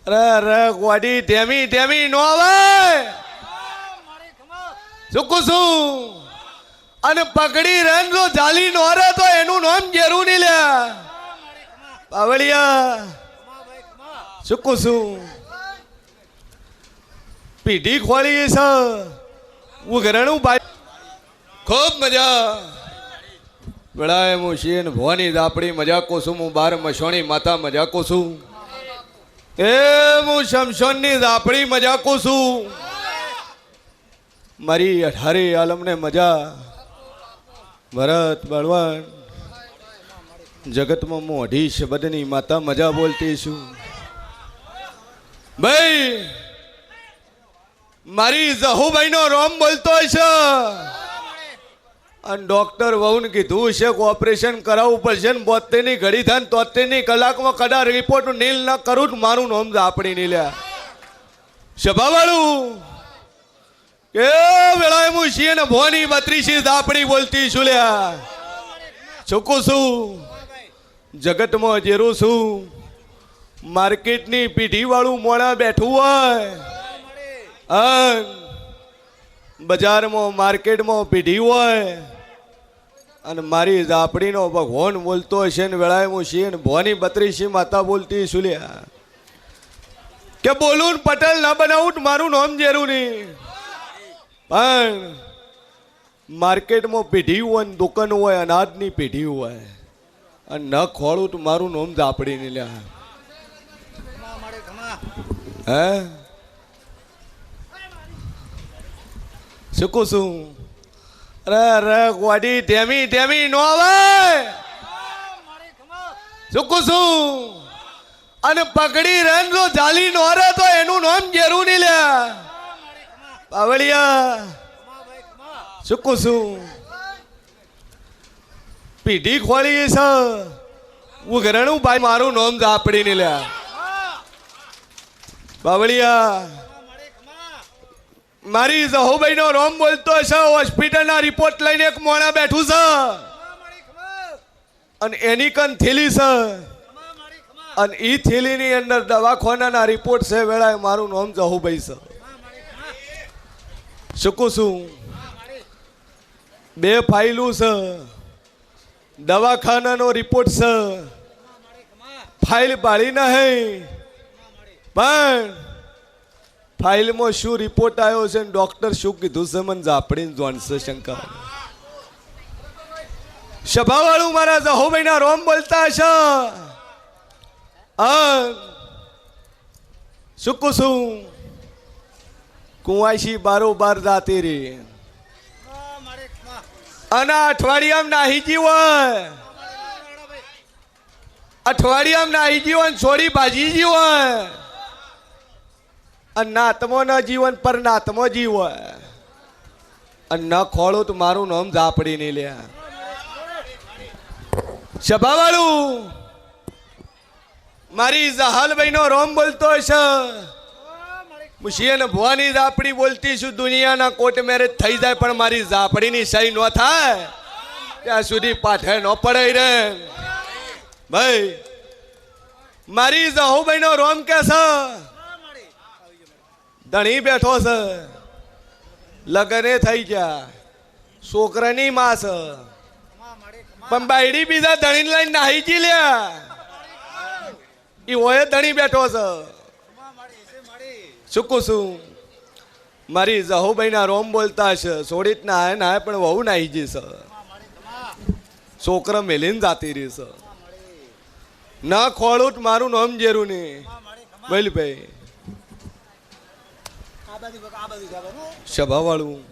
અરે ગોડી ટેમી ટેમી નો આવે ચૂકું છું અને પકડી રન જો જાલી નો રે તો એનું નામ ઘેરું નહીં લે પાવળિયા ચૂકું છું પીઢી ખોલી છે ઉઘરણું ભાઈ ખૂબ મજા વેળાએ હું શીન ભવાની દાપડી મજાકો છું હું બાર મસોણી માતા મજાકો છું એ હું શમશોનની દાપડી મજાકો છું મારી 18 આલમને મજા ભરત બળવાન જગતમાં હું 18 શબ્દની માતા મજા બોલતી છું ભાઈ મારી જહુભાઈનો રોમ બોલતો છે અને ડોક્ટર વહુને કીધું છે કે ઓપરેશન કરાવવું પડશે ને 72ની ઘડી થાય ને 73ની કલાકમાં કદા રિપોર્ટ નીલ ના કરું તો મારું નામ આપણી નહીં લ્યા સભાવાળું એ વેળાએ હું છીએ ને ભોની 32 દાપડી બોલતી છું લ્યા ચૂકું છું જગતમાં જેરું છું માર્કેટની પીઢી વાળું મોડા બેઠું હોય બજારમાં માર્કેટમાં પીઢી હોય અને મારી દાપડીનો ભગવાન બોલતો હશે ને વેળાએ હું છીએ ને ભોની 32 માતા બોલતી છું લ્યા કે બોલું પટેલ ના બનાવું મારું નામ જેરું નહીં પણ માર્કેટમાં પીઢી હોય ને દુકાન હોય અનાજની પીઢી હોય અને ન ખોળું તો મારું નામ દાપડી નહીં લ્યા હે ચૂકું છું અરે ગોડી ટેમી ટેમી નો આવે ચૂકું છું અને પકડી રન જો જાલી નો રે તો એનું નામ ઘેરું નહીં લે પાવળિયા ચૂકું છું પીઢી ખોલી છે ઉઘરણું ભાઈ મારું નામ આપડી નહીં લે પાવળિયા મારી જહુભાઈ નો રોમ બોલતો છે હોસ્પિટલ ના રિપોર્ટ લઈને એક મોણા બેઠું છે અને એની કન થેલી છે અને ઈ થેલી ની અંદર દવાખાનાના રિપોર્ટ છે વેળાએ મારું નામ જહુભાઈ છે ચૂકું છું 2 ફાઇલું છે દવાખાનાનો રિપોર્ટ છે ફાઇલ પાડી નહીં પણ ફાઇલમાં શું રિપોર્ટ આવ્યો છે ડોક્ટર શું કીધું છે મને જાપડીને જોણશે શંકા સભાવાળું મારા જહોભાઈના રોમ બોલતા છે શું છું કુંવાસી બારોબાર જાતી રે અને અઠવાડિયામાં નાહી જીવન અઠવાડિયામાં નાહી જીવન છોડી ભાજી જીવન નાતમો ન જીવન પર નાતમો જીવ અને ન ખોળું તો મારું નામ ઝાપડી નહીં લે સભાવાળું મારી જહાલભાઈ નો રોમ બોલતો છે મુશિયન ભવાની ઝાપડી બોલતી છું દુનિયાના કોર્ટ મેરેજ થઈ જાય પણ મારી ઝાપડીની સહી ન થાય ત્યાં સુધી પાઠે ન પડાય રે ભાઈ મારી જહુભાઈ નો રોમ કે છે ધણી બેઠો છે લગને થઈ ગયા છોકરાની માં છે પણ બાયડી બીજા ધણી લઈને નાહી જી લ્યા ઈ ઓય ધણી બેઠો છે ચૂકું છું મારી જહુભાઈ ના રોમ બોલતા છે છોડી જ નાય નાય પણ વહુ નાહી જી છે છોકરા મેલીને જાતી રહી છે ના ખોળું મારું નામ જેરું નહીં બોલ ભાઈ સભાવાળું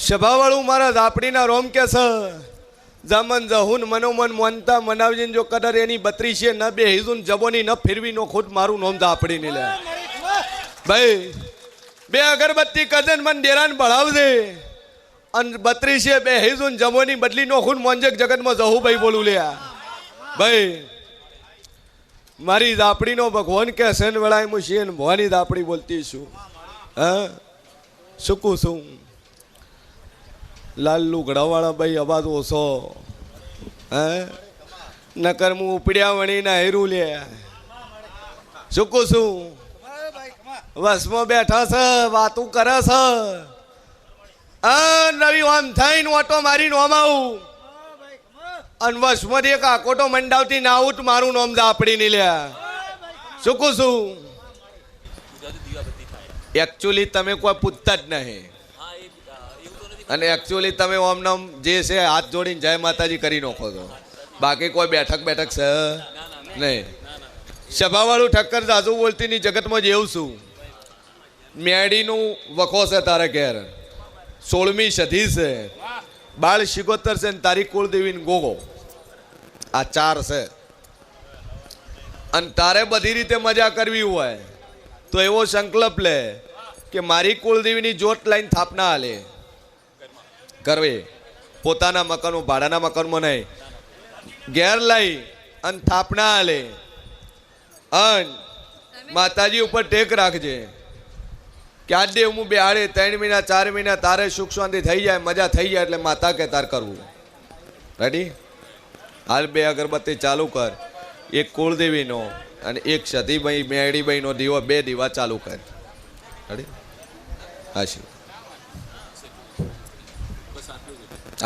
સભાવાળું મારા ઝાપડીના રોમ કે છે જમન જહુન મનોમન મોનતા મનાવજીને જો કદર એની 32 ન બે હિજુન જબોની ન ફેરવી નો ખુદ મારું નામ ઝાપડી ને લે ભાઈ 2 અગરબત્તી કદન મન ડેરાન ભળાવજે અને 32 બે હિજુન જમોની બદલી નો ખૂન મોંજક જગતમાં જહુભાઈ બોલું લ્યા ભાઈ મારી ઝાપડીનો ભગવાન કે સેન વેળાએ હું શિયન ભવાની ઝાપડી બોલતી છું હા ચૂકું છું લાલ લુગડાવાળા ભાઈ અવાજ ઓછો હે નકર હું ઉપડ્યા વણીને હેરું લે શું કહું છું વસમાં બેઠા છે વાતું કરે છે નવી આમ થઈને ઓટો મારીને ઓમ આવું અને વસમાંથી એક આકોટો મંડાવતી ના આવું મારું નોમ આપડી નહીં લ્યા શું કહું છું એકચ્યુઅલી તમે કોઈ પૂછતા જ નહીં અને એકચ્યુઅલી તમે ઓમ નામ જે છે હાથ જોડીને જય માતાજી કરી નાખો છો બાકી કોઈ બેઠક છે નહીં સભાવાળું ઠક્કર સાસુ બોલતીની જગતમાં જેવું છું મેડીનું વખો છે તારે ઘેર 16મી સદી છે બાળ શિકોતર છે ને તારી કુળદેવીને ગોગો આ 4 છે અને તારે બધી રીતે મજા કરવી હોય તો એવો સંકલ્પ લે કે મારી કુળદેવીની જોત લાઈન થાપના હાલે કરવી પોતાના મકાનો ભાડાના મકાનમાં નહીં ઘેર લઈ અને થાપના હાલે અન માતાજી ઉપર ટેક રાખજે કે આજ દે હું બેહાડે 3 મહિના 4 મહિના તારે સુખ શાંતિ થઈ જાય મજા થઈ જાય એટલે માતા કે તાર કરવું રેડી હાલ 2 અગરબત્તી ચાલુ કર એક કુળદેવીનો અને એક સતીભાઈ મેડીભાઈનો દીવો 2 દીવા ચાલુ કર રેડી હાશી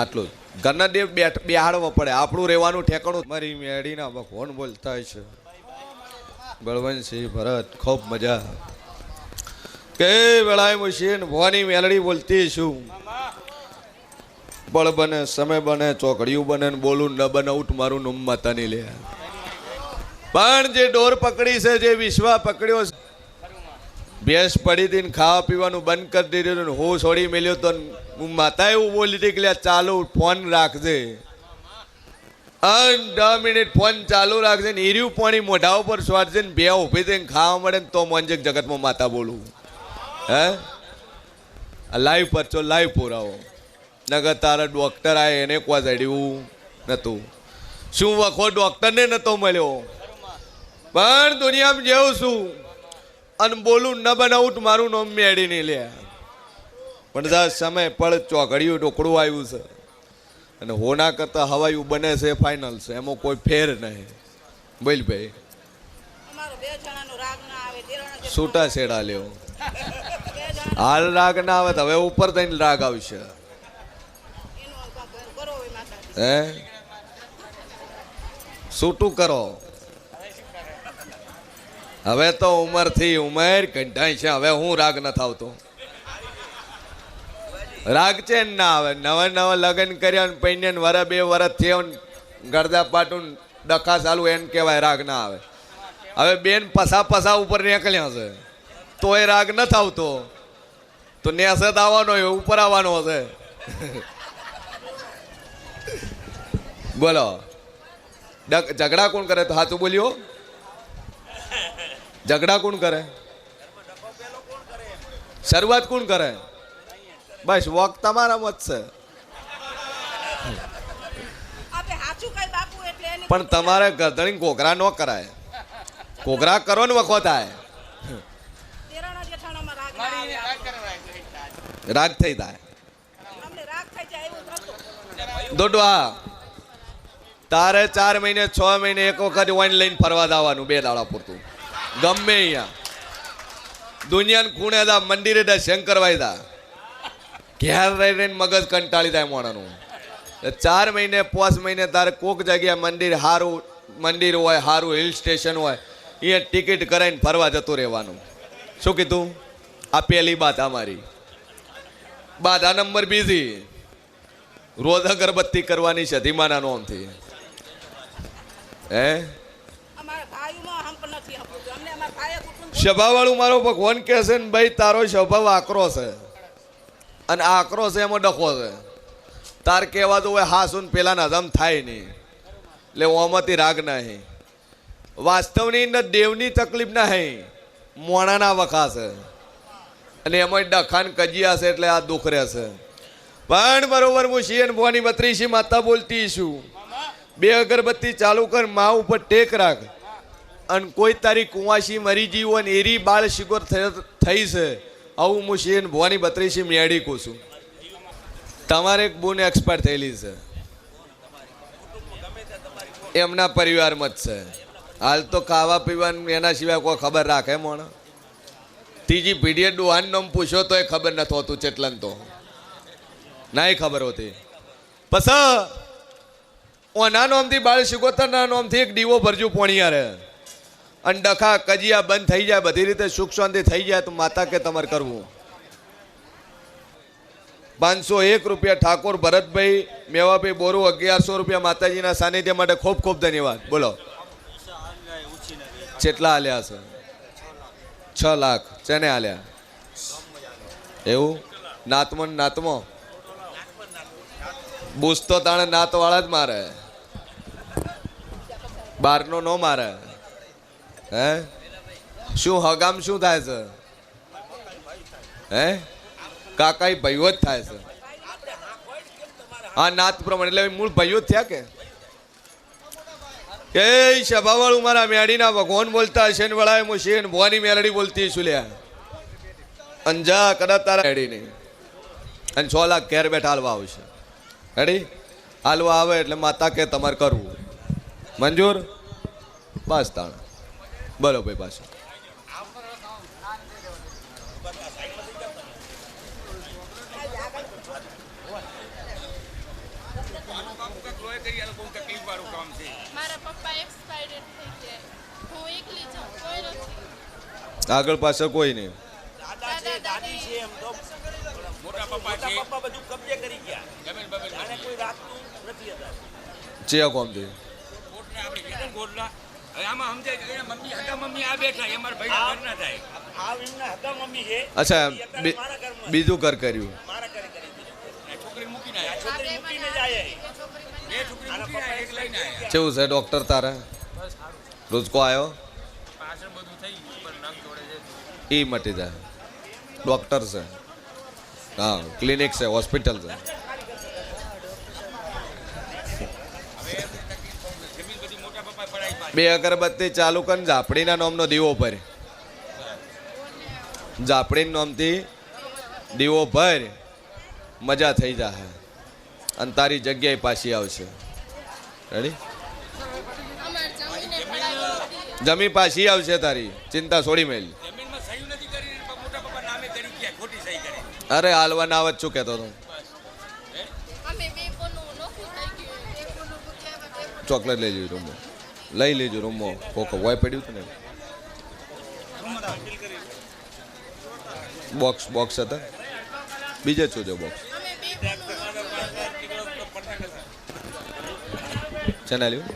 આટલું ઘરના દેવ બેહાડવો પડે આપણું રહેવાનું ઠેકાણું મારી મેડીના ભગવાન બોલતા છે બળવંતસિંહ ભરત ખૂબ મજા કે વેળાએ મુશીન ભવાની મેલડી બોલતી છું બળ બને સમય બને ચોકડિયું બને બોલું ન બને ઉઠ મારું નમ માતાની લે પણ જે ડોર પકડી છે જે વિશ્વા પકડ્યો ભેંસ પડી હતી ને ખાવા પીવાનું બંધ કરી દીધું ને હું છોડી મેલ્યો તો હું માતા એવું બોલી હતી કે ચાલુ ફોન રાખજે 10 મિનિટ ફોન ચાલુ રાખજે ને હીર્યું પાણી મોઢા ઉપર સ્વાડજે ને બે ઉભી થઈને ખાવા મળે ને તો મંજક જગતમાં માતા બોલું હે લાઈવ પરચો લાઈવ પુરાવો નગર તારા ડોક્ટર આ એને કોઈ જડ્યું નતું શું વખો ડોક્ટરને નતો મળ્યો પણ દુનિયામાં જેવું છું અને બોલું ન બનાવું મારું નામ મેળી નહીં લે પણ જા સમય પડ ચોઘડિયું ઢોકળું આવ્યું છે અને હોના કરતા હવાયું બને છે ફાઇનલ છે એમાં કોઈ ફેર નહીં બોલ ભાઈ છૂટા છેડા લ્યો હાલ રાગ ના આવે તો હવે ઉપર થઈને રાગ આવશે હે છૂટું કરો હવે તો ઉંમર થી ઉંમર કંટાઈ છે હવે હું રાગ ન થાવતો રાગ છે ના આવે નવા લગ્ન કર્યા ને પૈને વરા 2 વરસ થયો ગરદા પાટું ડખા ચાલુ એને કહેવાય રાગ ના આવે હવે બેન પસા ઉપર નીકળ્યા છે તો એ રાગ ન થાવતો તો નેસત આવવાનો ઉપર આવવાનો હશે બોલો ઝઘડા કોણ કરે તો હાથું બોલ્યો ઝઘડા કોણ કરે શરૂઆત કોણ કરે બસ વોક તમારા મત છે પણ તમારે ગરદણી ઘોઘરા ન કરાય ઘોઘરા કરો ને વખો થાય રાગ થઈ થાય દોડવા તારે 4 મહિને 6 મહિને એક વખત વાઈન લઈને ફરવા જવાનું 2 દાડા પૂરતું ગમે અહીંયા દુનિયાને ખૂણે દા મંદિરે દા શંકરભાઈ દા ઘેર રહીને મગજ કંટાળી જાય મોણાનું 4 મહિને 5 મહિને તારે કોક જગ્યા મંદિર હોય સારું હિલ સ્ટેશન હોય અહીંયા ટિકિટ કરાવીને ફરવા જતું રહેવાનું શું કીધું આ પહેલી બાધા મારી બાધા નંબર બીજી રોજ અગરબત્તી કરવાની છે ધીમાના નોમથી હે સ્વભાવવાળું મારો ભગવાન કહે છે ને ભાઈ તારો સ્વભાવ આકરો છે અને આકરો છે એમાં ડખો છે તાર કહેવા તો હોય હા સુન પેલા હજમ થાય નહીં એટલે ઓમાંથી રાગ નહીં વાસ્તવની અંદર દેવની તકલીફ નહીં મોણાના વખા છે અને એમાં ડખાન કજિયા છે એટલે આ દુઃખ રહેશે પણ બરોબર હું શિયન ભવાની 32 માતા બોલતી છું 2 અગરબત્તી ચાલુ કર મા ઉપર ટેક રાખ અને કોઈ તારી કુંવાસી મરી જી હોય ને એરી બાળ શિકોર થઈ છે આવું હું શિયન ભવાની 32 મેળી કહું છું તમારે એક બૂન એક્સપાયર થયેલી છે, એમના પરિવારમાં જ છે. હાલ તો ખાવા પીવાનું એના સિવાય કોઈ ખબર રાખે મોણ. ત્રીજી પેઢીએ ડોહાન નામ પૂછ્યો તો એ ખબર નથી હોતું ચેટલન તો નાય ખબર હોતી. પછી ઓના નોમથી બાળ શિકોતરના નોમથી એક દીવો ભરજુ પોણિયારે અને ડખા કજિયા બંધ થઈ જાય, બધી રીતે સુખ શાંતિ થઈ જાય તો માતા કે તમારે કરવું. 501 રૂપિયા ઠાકોર ભરતભાઈ મેવાભાઈ બોરુ, 1100 રૂપિયા માતાજીના સાનિધ્ય માટે ખૂબ ખૂબ ધન્યવાદ. બોલો કેટલા આલ્યા છે? 6 લાખ. ચેને આલ્યા? એવું નાતમો બુસ તો તાણે નાત વાળા જ મારે, બારનો નો મારે. હે શું હગામ શું થાય છે? હે કાકા ભાઈઓ જ થાય છે. હા નાત પ્રમાણે એટલે મૂળ ભાઈઓ જ થયા કે એ સભાવાળું મારા મેડીના ભગવાન બોલતા હશે ને વળાય હું શેન ભવાની મેલડી બોલતી છું લ્યા અંજા કદાચ તારા મેડી નહીં. અને 6 લાખ ઘેર બેઠા હાલવા આવશે. રેડી હાલવા આવે એટલે માતા કે તમારે કરવું મંજૂર? બસ તાણ બોલો ભાઈ પાછું. આગળ પાછળ કોઈ નહીં. ચિયા કોમ થી અચ્છા બીજું ઘર કર્યું. કેવું છે ડોક્ટર તારા? રોજકો આવ્યો એ મટી જાય. ડોક્ટર છે, હા ક્લિનિક છે, હોસ્પિટલ છે. બે અગરબત્તી ચાલુ કરીને ઝાપડીના નામનો દીવો ભર, ઝાપડી નામથી દીવો ભર, મજા થઈ જાય અને તારી જગ્યાએ પાછી આવશે. રેડી? જમી પાછી આવશે તારી, ચિંતા છોડી મેલ. અરે હાલવા ના આવત શું કહેતો હતો? ચોકલેટ લઈ લેજો રૂમમાં, લઈ લેજો રૂમમાં. કોકો વાય પડ્યું હતું ને બોક્સ હતા, બીજે જોજો બોક્સ છે ને લ્યું.